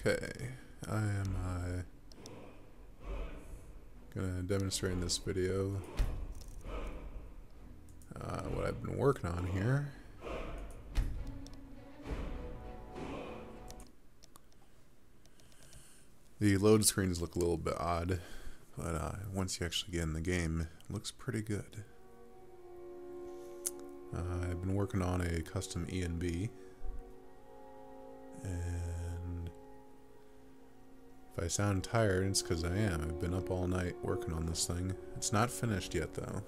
Okay, I am gonna demonstrate in this video what I've been working on here. The load screens look a little bit odd, but once you actually get in the game, it looks pretty good. I've been working on a custom ENB, and if I sound tired, it's because I am. I've been up all night working on this thing. It's not finished yet, though.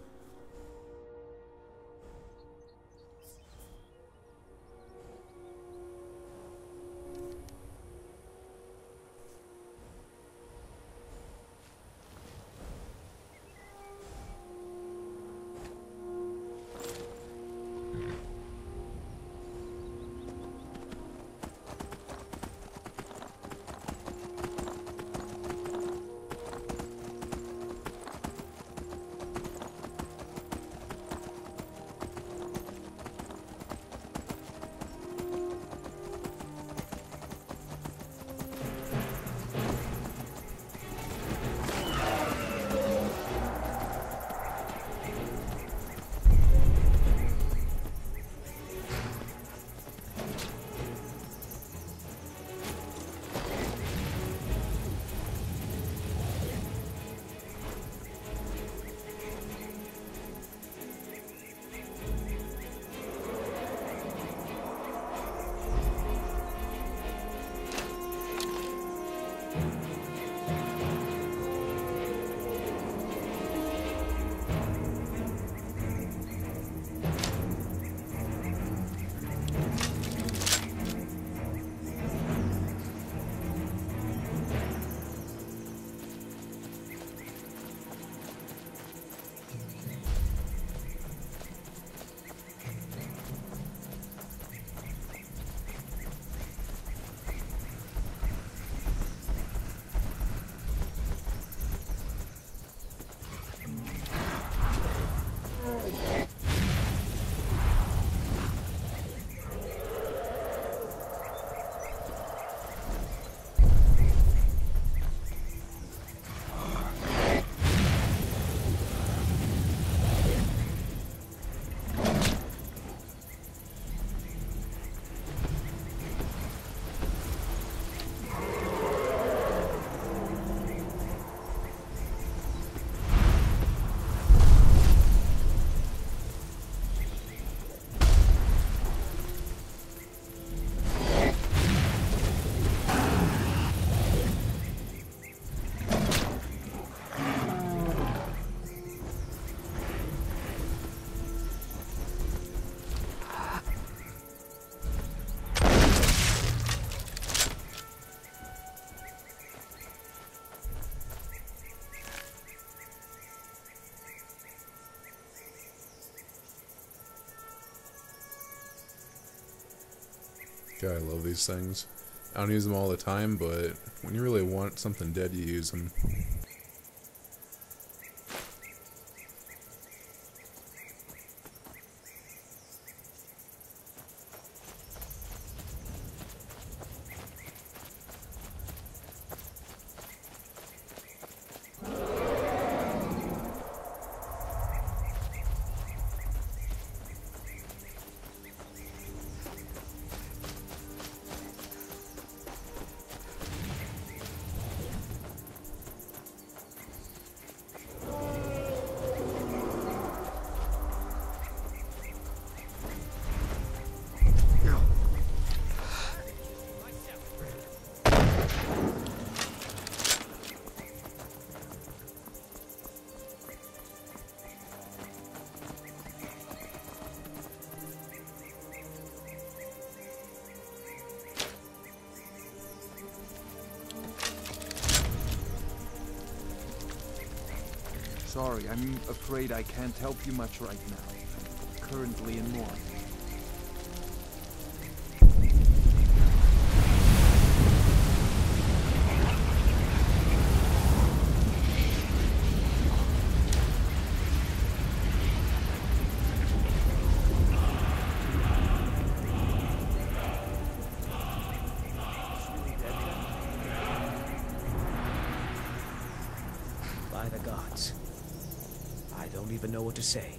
God, I love these things. I don't use them all the time, but when you really want something dead, you use them. Sorry, I'm afraid I can't help you much right now. I'm currently in mourning. by the gods. I don't even know what to say.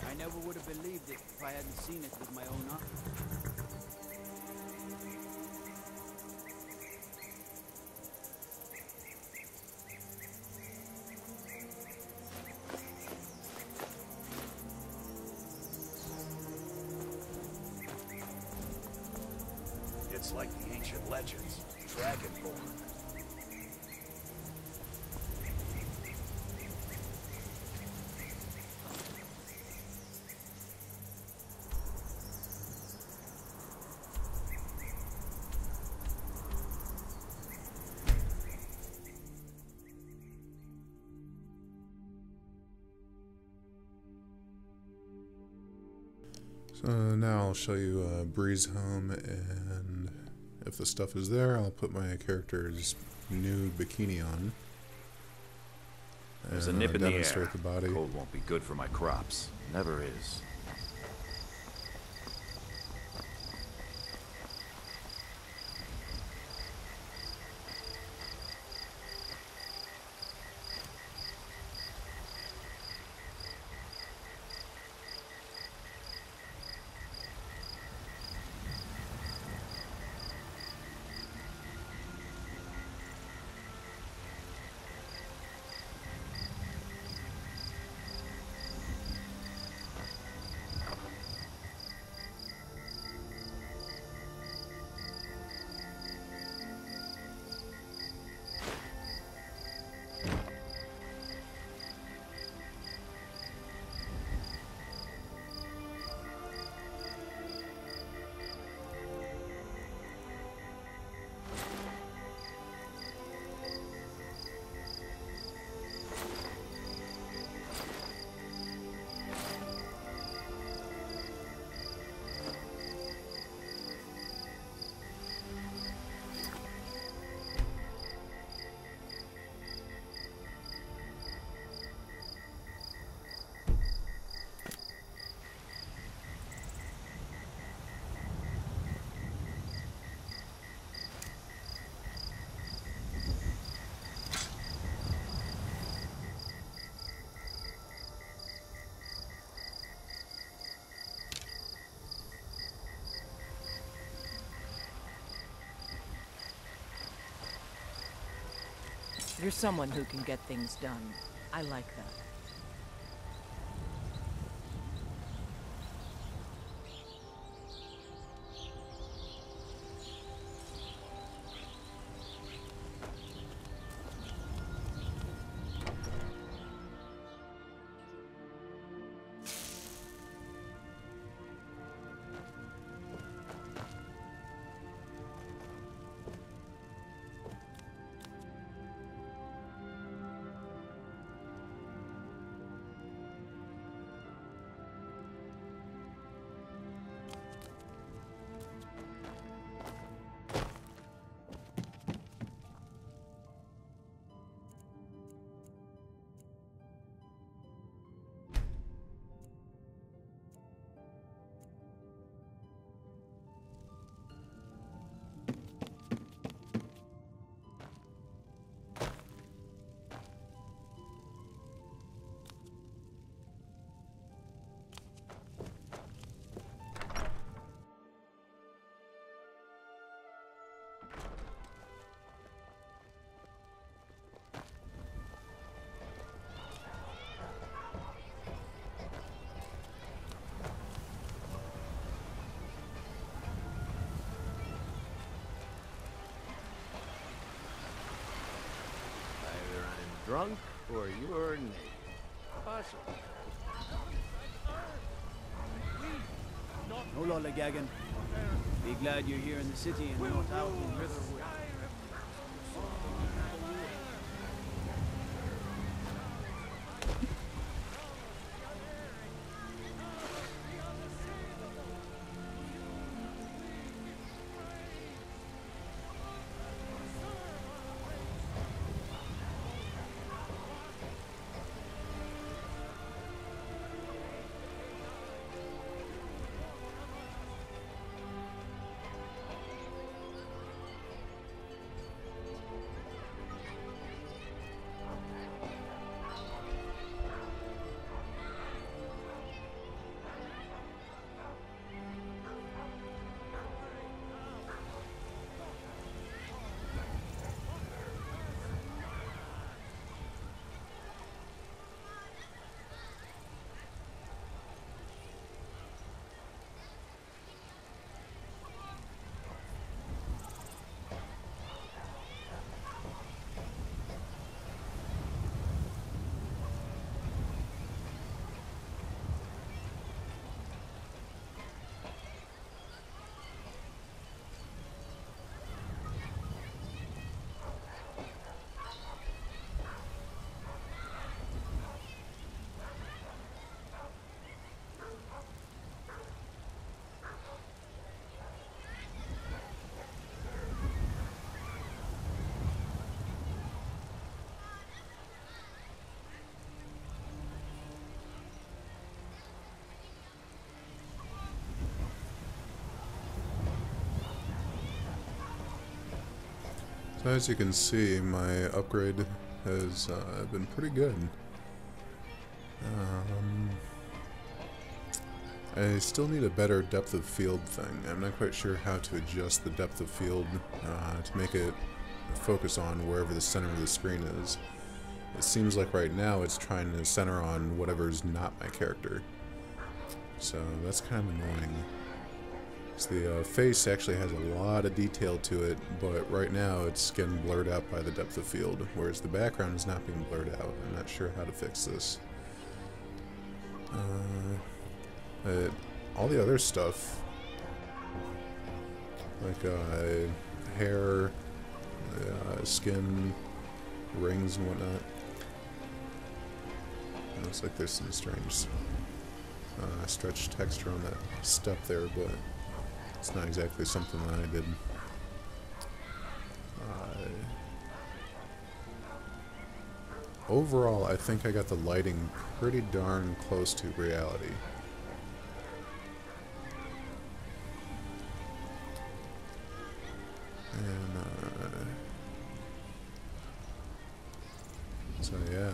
I never would have believed it if I hadn't seen it with my own eyes. It's like the ancient legends, Dragonborn. So now I'll show you Breezehome, and if the stuff is there, I'll put my character's nude bikini on. There's a nip in the air. Demonstrate the body. Cold won't be good for my crops. Never is. You're someone who can get things done. I like that. Drunk or you're naked. Possible. No lollygagging. Be glad you're here in the city and not out in Riverwood. So as you can see, my upgrade has been pretty good. I still need a better depth of field thing. I'm not quite sure how to adjust the depth of field to make it focus on wherever the center of the screen is. It seems like right now it's trying to center on whatever's not my character. So that's kind of annoying. So the face actually has a lot of detail to it, but right now it's getting blurred out by the depth of field, whereas the background is not being blurred out. I'm not sure how to fix this. All the other stuff, like hair, skin, rings and whatnot. It looks like there's some strange stretch texture on that step there, but it's not exactly something that I did. Overall, I think I got the lighting pretty darn close to reality. And, so yeah.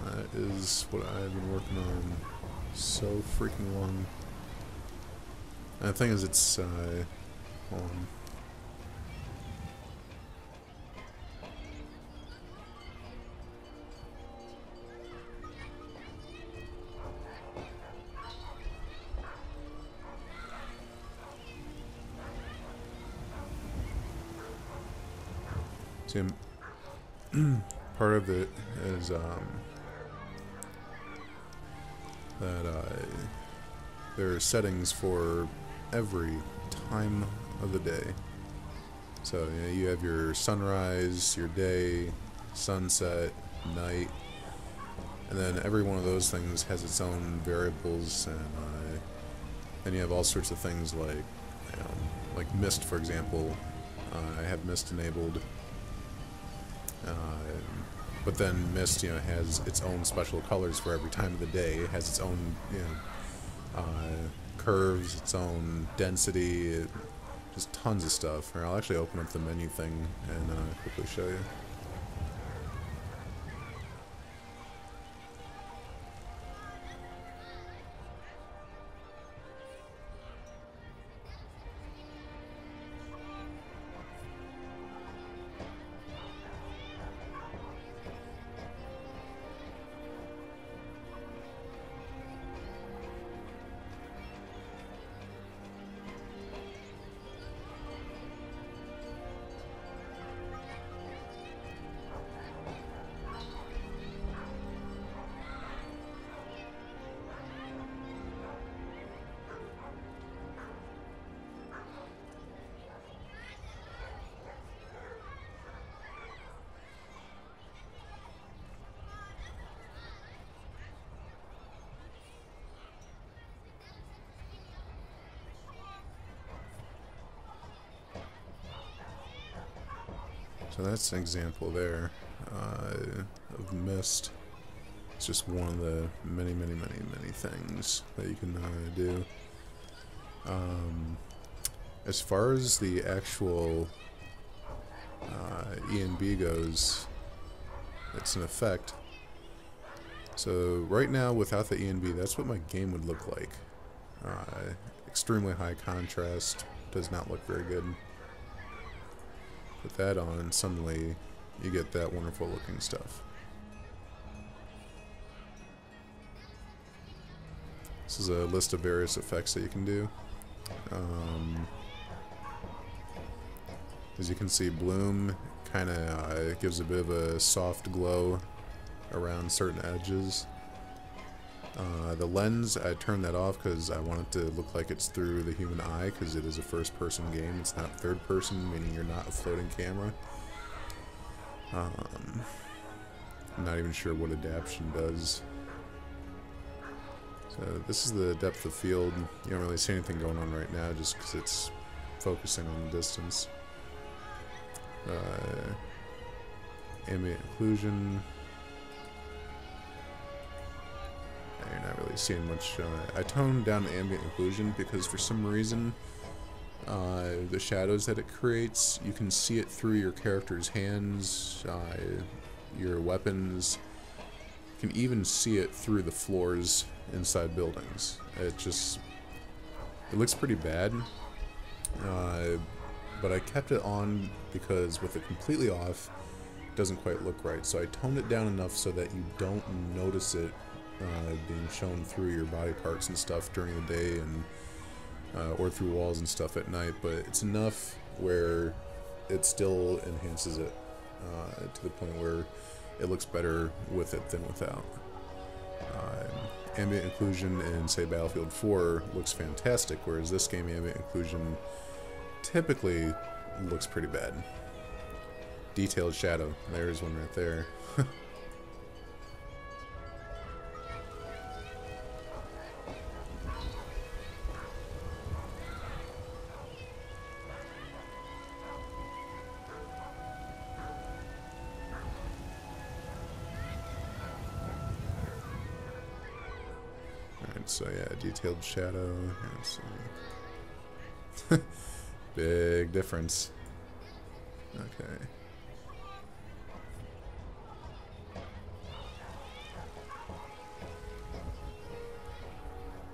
That is what I've been working on so freaking long. And the thing is, it's, hold on. See, part of it is that there are settings for every time of the day. So you know, you have your sunrise, your day, sunset, night, and then every one of those things has its own variables, and then you have all sorts of things like mist, for example. I have mist enabled. But then mist, has its own special colors for every time of the day. It has its own, curves, its own density, just tons of stuff. Here, I'll actually open up the menu thing and quickly show you. So that's an example there of mist. It's just one of the many things that you can do. As far as the actual ENB goes, it's an effect. So right now, without the ENB, that's what my game would look like. Extremely high contrast, does not look very good. Put that on, and suddenly you get that wonderful looking stuff. This is a list of various effects that you can do. As you can see, bloom kind of gives a bit of a soft glow around certain edges. The lens, I turned that off because I want it to look like it's through the human eye, because it is a first-person game. It's not third-person, meaning you're not a floating camera. I'm not even sure what adaption does. So this is the depth of field. You don't really see anything going on right now just because it's focusing on the distance. Ambient occlusion. You're not really seeing much. I toned down ambient occlusion because for some reason the shadows that it creates. You can see it through your character's hands, your weapons. You can even see it through the floors inside buildings. It looks pretty bad, but I kept it on because with it completely off, it doesn't quite look right. So I toned it down enough so that you don't notice it being shown through your body parts and stuff during the day, and or through walls and stuff at night, but it's enough where it still enhances it to the point where it looks better with it than without. Ambient occlusion in, say, Battlefield 4 looks fantastic, whereas this game, ambient occlusion typically looks pretty bad. Detailed shadow. There's one right there. So yeah, detailed shadow. Let's see. Big difference. Okay.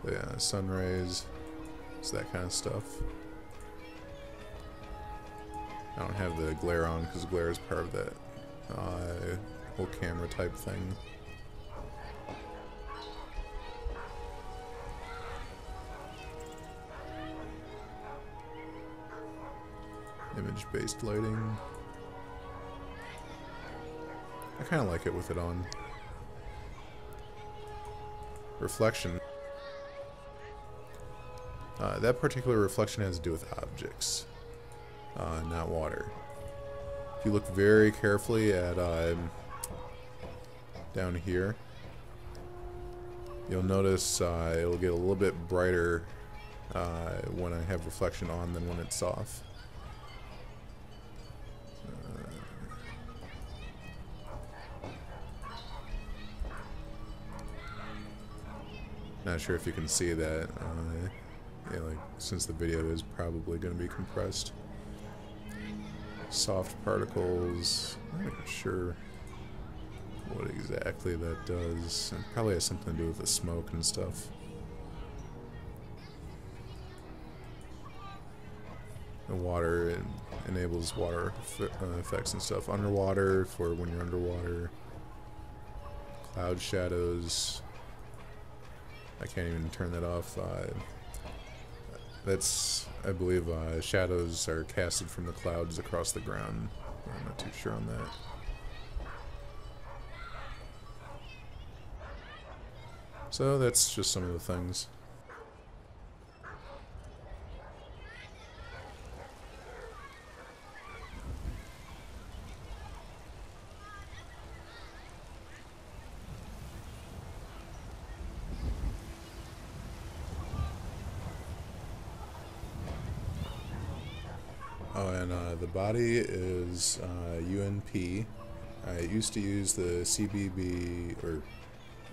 So yeah, sun rays. It's that kind of stuff. I don't have the glare on because glare is part of that whole camera type thing. Image-based lighting. I kind of like it with it on. Reflection. That particular reflection has to do with objects, not water. If you look very carefully at down here, you'll notice it'll get a little bit brighter when I have reflection on than when it's off. Not sure if you can see that, yeah, like, since the video is probably going to be compressed. Soft particles, I'm not sure what exactly that does. It probably has something to do with the smoke and stuff. The water, it enables water effects and stuff. Underwater, for when you're underwater. Cloud shadows. I can't even turn that off. That's, I believe, shadows are casted from the clouds across the ground. I'm not too sure on that. So that's just some of the things. Oh, and the body is UNP. I used to use the CBB, or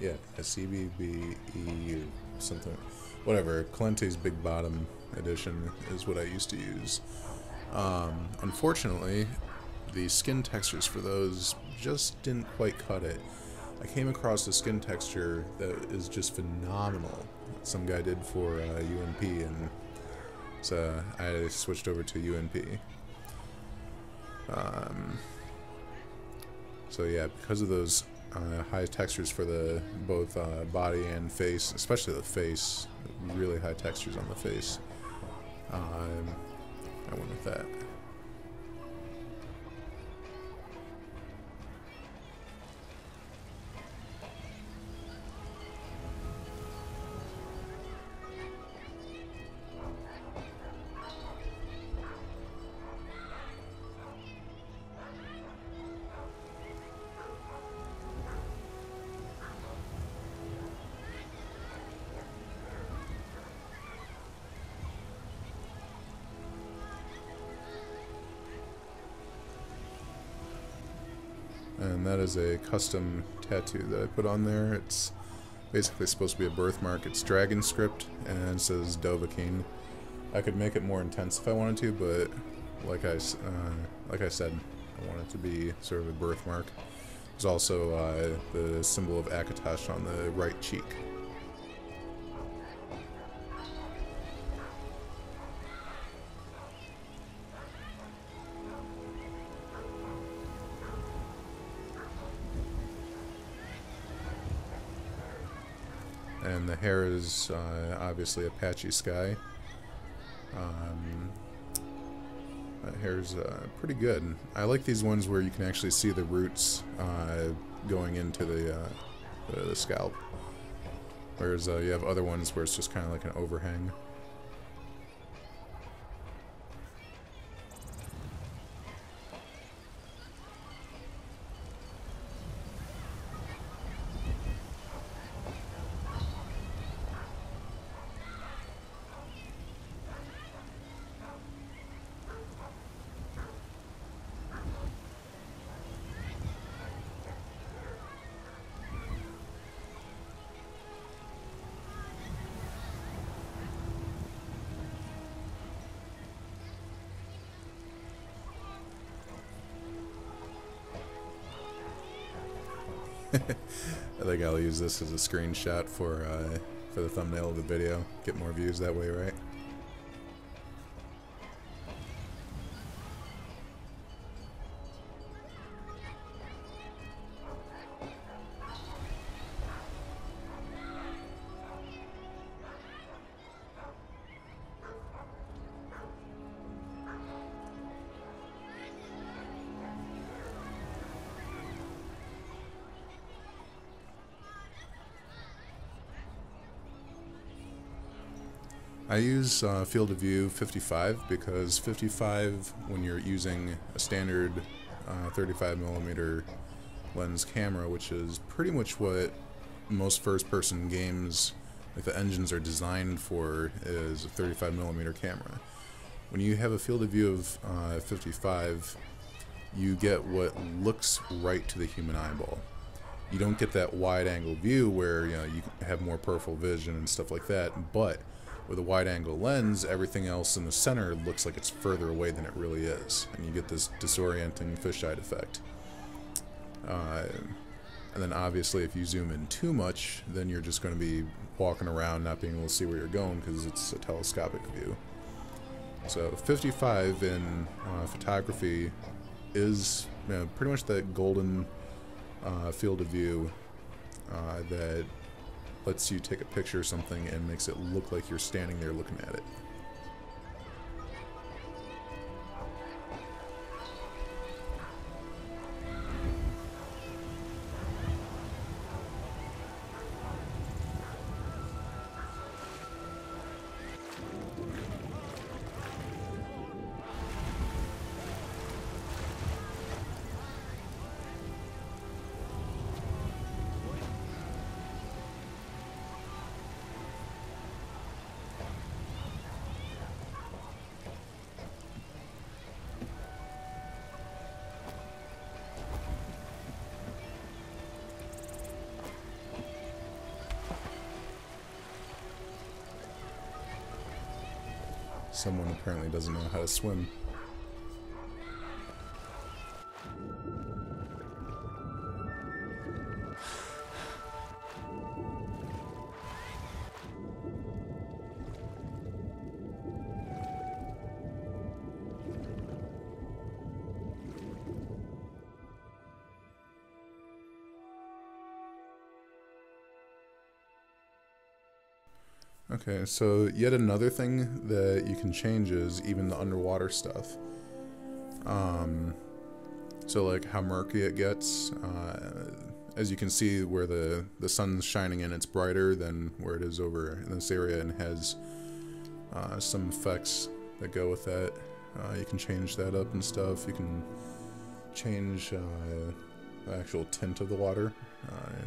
yeah, a CBBE or something, whatever. Calente's Big Bottom Edition is what I used to use. Unfortunately, the skin textures for those just didn't quite cut it. I came across a skin texture that is just phenomenal. Some guy did for UNP, and so I switched over to UNP. So yeah, because of those high textures for the both body and face, especially the face, really high textures on the face, I went with that. And that is a custom tattoo that I put on there. It's basically supposed to be a birthmark. It's dragon script and it says Dovahkiin. I could make it more intense if I wanted to, but like I said, I want it to be sort of a birthmark. There's also the symbol of Akatosh on the right cheek. And the hair is obviously a patchy sky. That hair's pretty good. I like these ones where you can actually see the roots going into the scalp. Whereas you have other ones where it's just kind of like an overhang. I think I'll use this as a screenshot for the thumbnail of the video. Get more views that way, right? I use field of view 55 because 55, when you're using a standard 35mm lens camera, which is pretty much what most first-person games, like the engines are designed for, is a 35mm camera. When you have a field of view of 55, you get what looks right to the human eyeball. You don't get that wide-angle view where you have more peripheral vision and stuff like that, but with a wide-angle lens, everything else in the center looks like it's further away than it really is, and you get this disorienting fisheye effect. And then obviously if you zoom in too much, then you're just going to be walking around not being able to see where you're going because it's a telescopic view. So 55 in photography is pretty much that golden field of view that lets you take a picture of something and makes it look like you're standing there looking at it. Someone apparently doesn't know how to swim. Okay, so yet another thing that you can change is even the underwater stuff. So like how murky it gets, as you can see where the sun's shining in, it's brighter than where it is over in this area, and has some effects that go with that. You can change that up and stuff. You can change the actual tint of the water,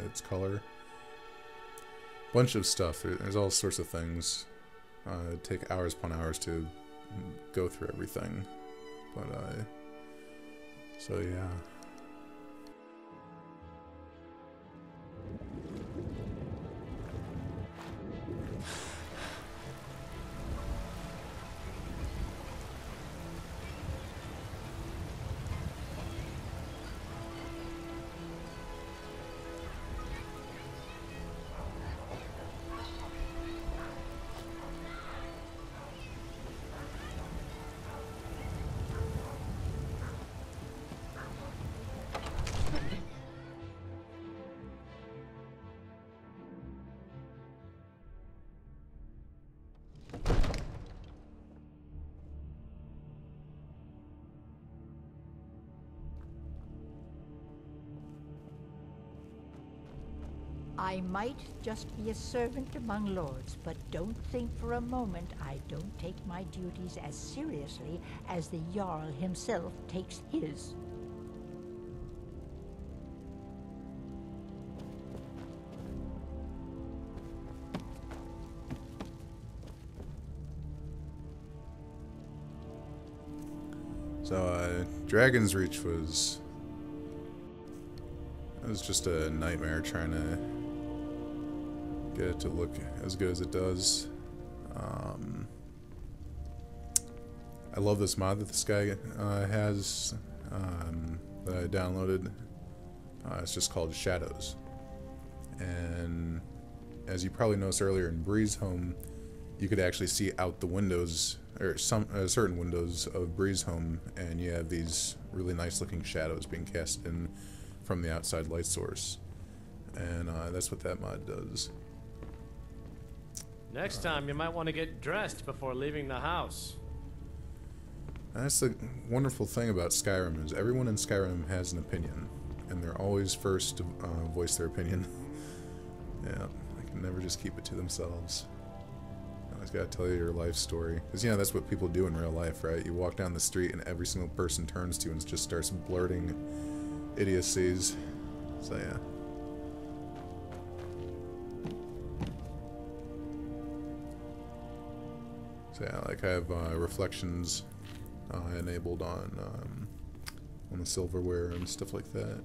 its color. Bunch of stuff. There's all sorts of things. It'd take hours upon hours to go through everything. But so yeah. I might just be a servant among lords, but don't think for a moment I don't take my duties as seriously as the Jarl himself takes his. So, Dragon's Reach was... It was just a nightmare trying to get it to look as good as it does. I love this mod that this guy has that I downloaded. It's just called Shadows. And as you probably noticed earlier in Breezehome, you could actually see out the windows, or some certain windows of Breezehome, and you have these really nice looking shadows being cast in from the outside light source. And that's what that mod does. Next time you might want to get dressed before leaving the house. That's the wonderful thing about Skyrim, is everyone in Skyrim has an opinion, and they're always first to voice their opinion. Yeah, they can never just keep it to themselves. You always gotta tell you your life story. Because, you know, that's what people do in real life, right? You walk down the street and every single person turns to you and just starts blurting idiocies. So, yeah. So, yeah, like I have reflections enabled on the silverware and stuff like that.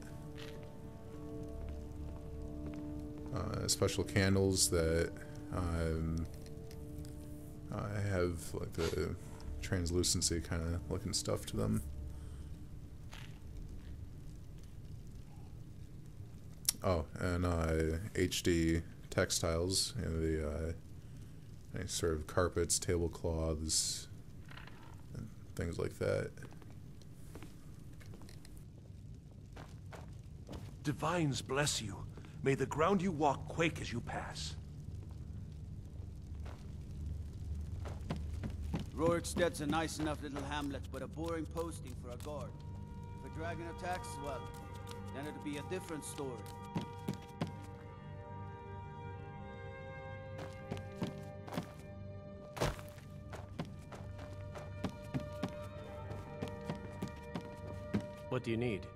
Special candles that I have like the translucency kind of looking stuff to them. Oh, and HD textiles, you know, the any sort of carpets, tablecloths, and things like that. Divines bless you. May the ground you walk quake as you pass. Rorikstead's a nice enough little hamlet, but a boring posting for a guard. If a dragon attacks, well, then it'll be a different story. What do you need?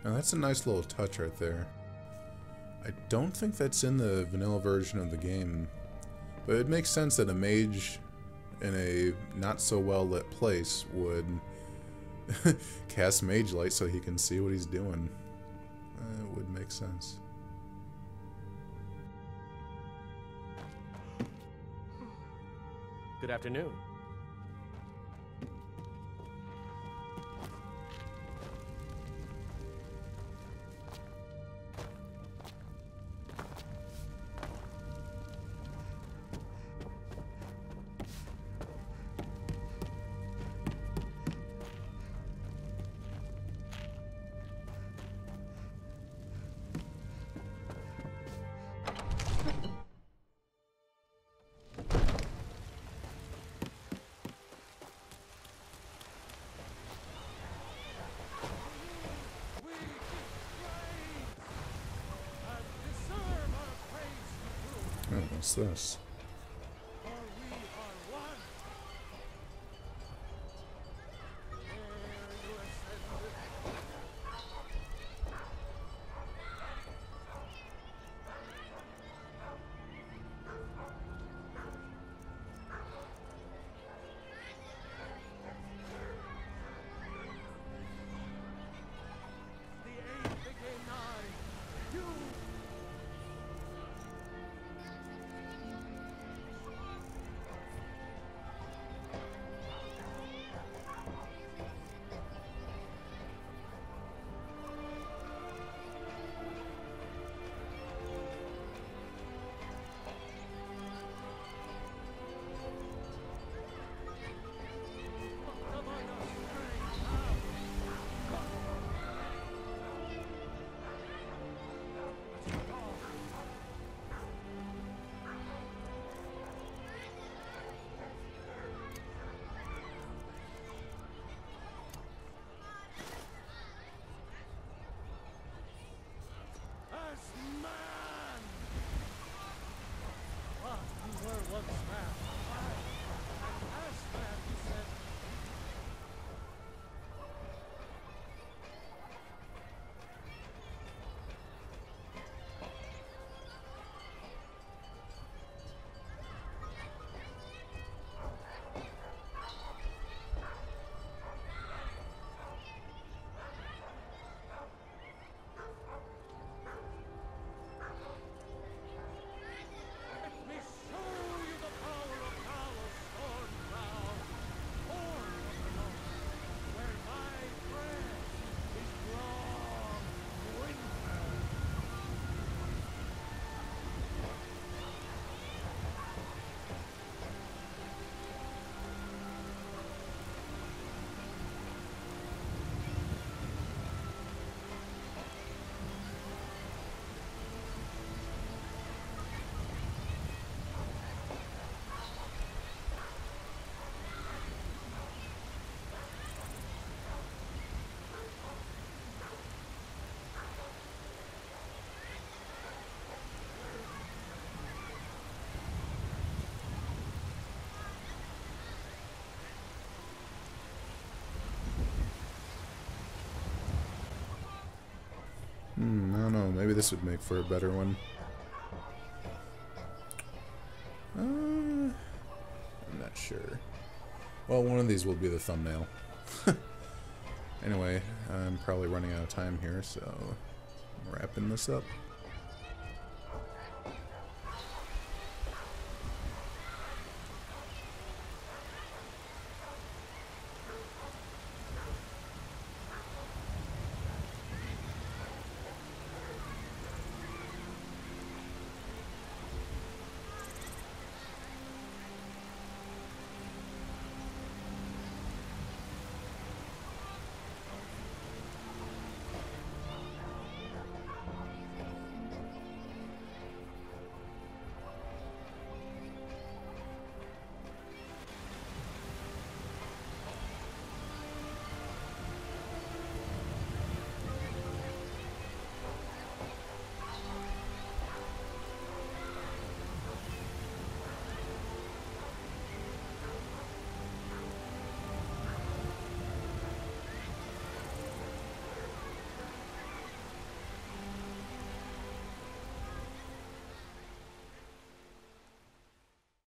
Now that's a nice little touch right there. I don't think that's in the vanilla version of the game, but it makes sense that a mage in a not so well lit place would cast mage light so he can see what he's doing. It would make sense. Good afternoon. Oh, what's this? I don't know. Maybe this would make for a better one. I'm not sure. Well, one of these will be the thumbnail. Anyway, I'm probably running out of time here, so I'm wrapping this up.